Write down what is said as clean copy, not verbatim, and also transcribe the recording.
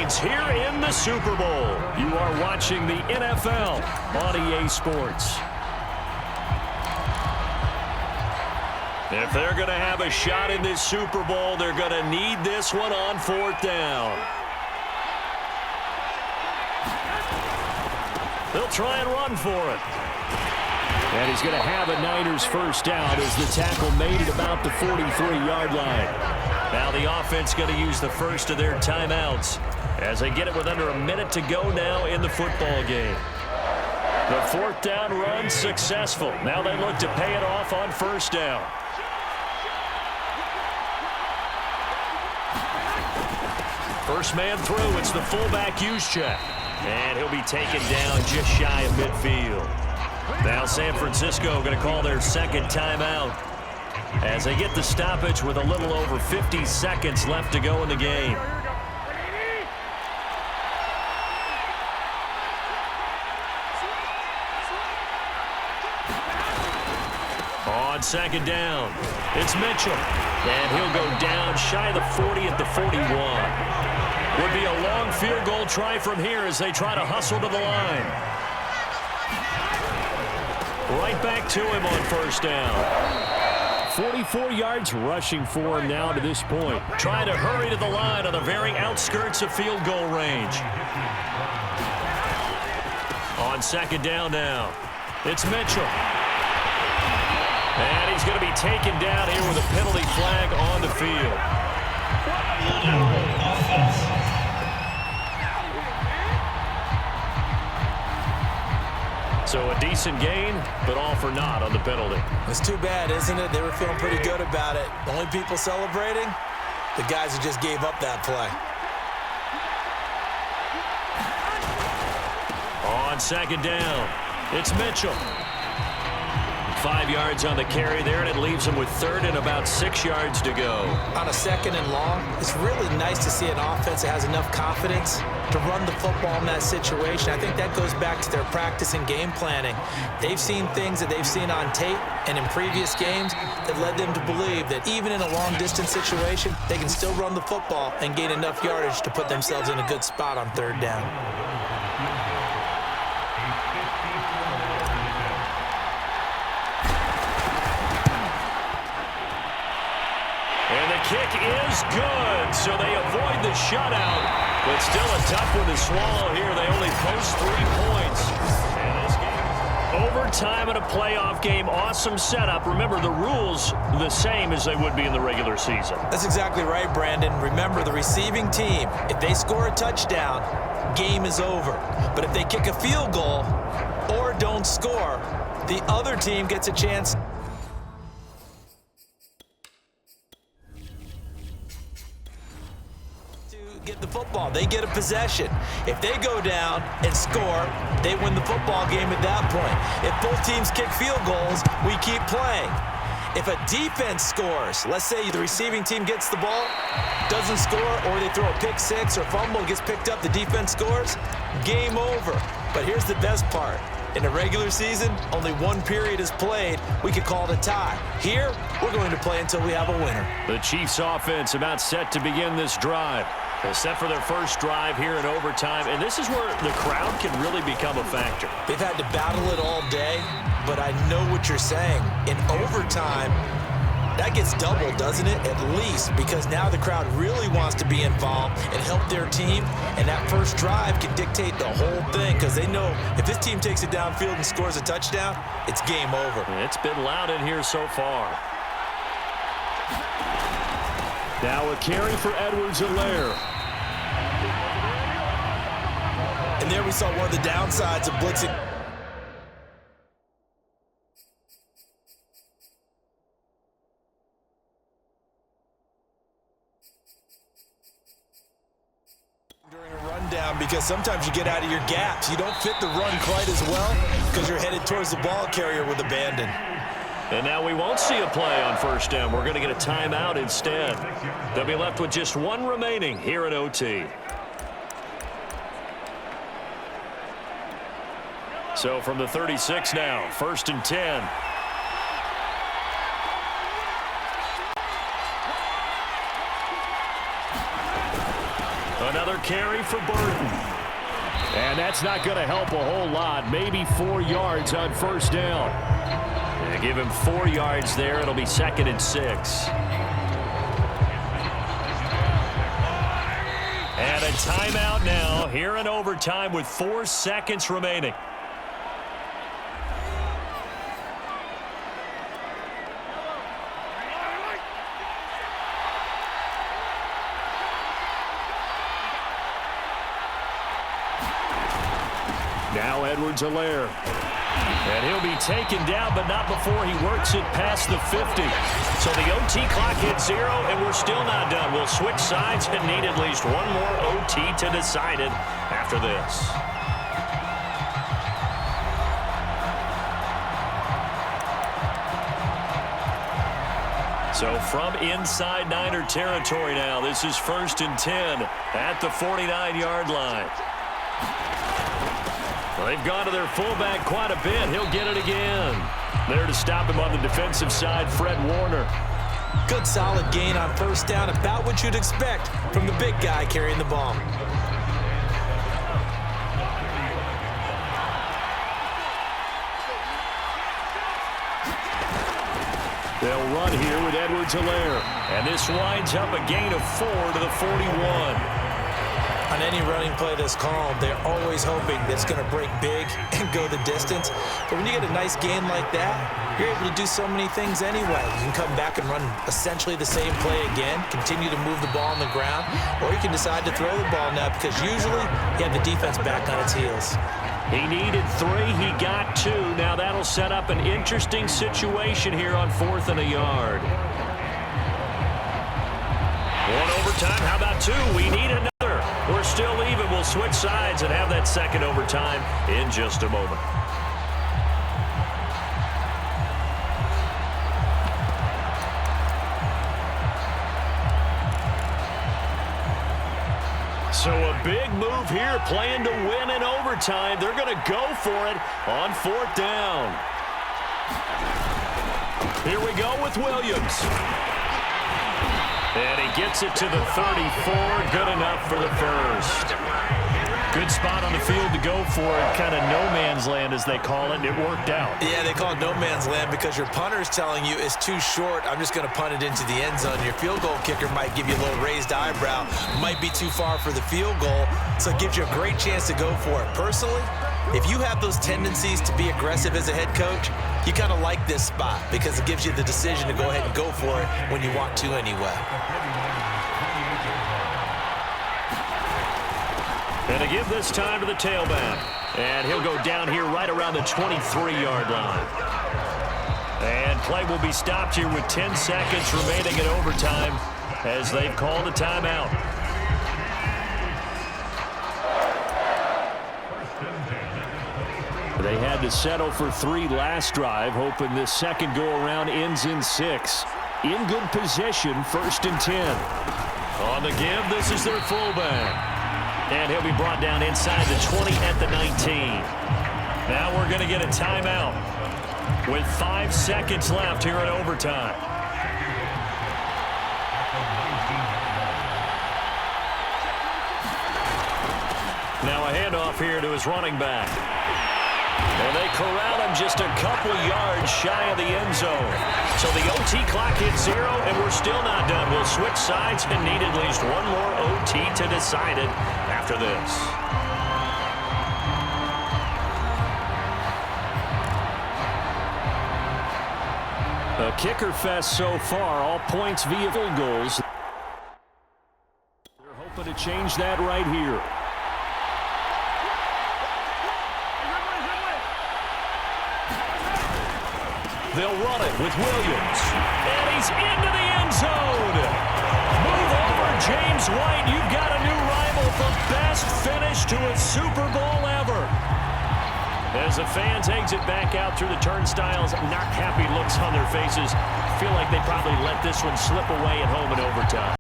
points here in the Super Bowl. You are watching the NFL on EA Sports. If they're going to have a shot in this Super Bowl, they're going to need this one on 4th down. They'll try and run for it. And he's going to have a Niners first down as the tackle made it about the 43-yard line. Now the offense going to use the first of their timeouts as they get it with under a minute to go now in the football game. The 4th down run successful. Now they look to pay it off on 1st down. First man through, it's the fullback use check. And he'll be taken down just shy of midfield. Now San Francisco going to call their second timeout as they get the stoppage with a little over 50 seconds left to go in the game. On 2nd down, it's Mitchell. And he'll go down shy of the 40 at the 41. Would be a long field goal try from here as they try to hustle to the line. Right back to him on 1st down. 44 yards rushing for him now to this point. Trying to hurry to the line on the very outskirts of field goal range. On 2nd down now, it's Mitchell. And he's going to be taken down here with a penalty flag on the field. So a decent gain, but all for naught on the penalty. It's too bad, isn't it? They were feeling pretty good about it. The only people celebrating, the guys who just gave up that play. On 2nd down, it's Mitchell. 5 yards on the carry there, and it leaves him with 3rd and about 6 yards to go. On a 2nd and long, it's really nice to see an offense that has enough confidence to run the football in that situation. I think that goes back to their practice and game planning. They've seen things that they've seen on tape and in previous games that led them to believe that even in a long-distance situation, they can still run the football and gain enough yardage to put themselves in a good spot on 3rd down. Kick is good, so they avoid the shutout, but still a tough one to swallow here. They only post 3 points. And this game, overtime in a playoff game, awesome setup. Remember, the rules the same as they would be in the regular season. That's exactly right, Brandon. Remember, the receiving team, if they score a touchdown, game is over. But if they kick a field goal or don't score, the other team gets a chance get the football. They get a possession. If they go down and score, they win the football game at that point. If both teams kick field goals, we keep playing. If a defense scores, let's say the receiving team gets the ball, doesn't score, or they throw a pick six or fumble, gets picked up, the defense scores, game over. But here's the best part. In a regular season, only 1 period is played. We could call it a tie. Here, we're going to play until we have a winner. The Chiefs offense about set to begin this drive. They're set for their first drive here in overtime, and this is where the crowd can really become a factor. They've had to battle it all day, but I know what you're saying. In overtime, that gets doubled, doesn't it? At least, because now the crowd really wants to be involved and help their team, and that first drive can dictate the whole thing because they know if this team takes it downfield and scores a touchdown, it's game over. It's been loud in here so far. Now a carry for Edwards-Helaire. And there we saw one of the downsides of blitzing. During a rundown, because sometimes you get out of your gaps. You don't fit the run quite as well because you're headed towards the ball carrier with abandon. And now we won't see a play on first down. We're going to get a timeout instead. They'll be left with just 1 remaining here in OT. So from the 36 now, 1st and 10. Another carry for Burton. And that's not going to help a whole lot. Maybe 4 yards on first down. And give him 4 yards there. It'll be 2nd and 6. And a timeout now here in overtime with 4 seconds remaining. Now Edwards-Helaire. And he'll be taken down, but not before he works it past the 50. So the OT clock hits 0, and we're still not done. We'll switch sides and need at least one more OT to decide it after this. So from inside Niner territory now, this is 1st and 10 at the 49-yard line. Well, they've gone to their fullback quite a bit. He'll get it again. There to stop him on the defensive side, Fred Warner. Good solid gain on first down, about what you'd expect from the big guy carrying the ball. They'll run here with Edwards-Helaire. And this winds up a gain of 4 to the 41. On any running play that's called, they're always hoping that it's going to break big and go the distance. But when you get a nice gain like that, you're able to do so many things anyway. You can come back and run essentially the same play again, continue to move the ball on the ground, or you can decide to throw the ball now because usually you have the defense back on its heels. He needed 3. He got 2. Now that'll set up an interesting situation here on 4th and a yard. 1 overtime. How about 2? We need another. We're still even. We'll switch sides and have that 2nd overtime in just a moment. So a big move here, playing to win in overtime. They're going to go for it on 4th down. Here we go with Williams. And he gets it to the 34. Good enough for the first. Good spot on the field to go for it. Kind of no man's land, as they call it, and it worked out. Yeah, they call it no man's land because your punter is telling you it's too short. I'm just going to punt it into the end zone. Your field goal kicker might give you a little raised eyebrow. Might be too far for the field goal, so it gives you a great chance to go for it. Personally, if you have those tendencies to be aggressive as a head coach, you kind of like this spot because it gives you the decision to go ahead and go for it when you want to anyway. And to give this time to the tailback. And he'll go down here right around the 23-yard line. And play will be stopped here with 10 seconds remaining in overtime as they've called a timeout. They had to settle for 3 last drive, hoping this second go-around ends in 6. In good position, 1st and 10. On the give, this is their fullback. And he'll be brought down inside the 20 at the 19. Now we're going to get a timeout with 5 seconds left here in overtime. Now a handoff here to his running back. And they corral him just a couple yards shy of the end zone. So the OT clock hits 0, and we're still not done. We'll switch sides and need at least one more OT to decide it after this. A kicker fest so far, all points via field goals. They're hoping to change that right here. They'll run it with Williams. And he's into the end zone. Move over, James White. You've got a new rival for best finish to a Super Bowl ever. As the fans exit back out through the turnstiles, not happy looks on their faces. Feel like they probably let this one slip away at home in overtime.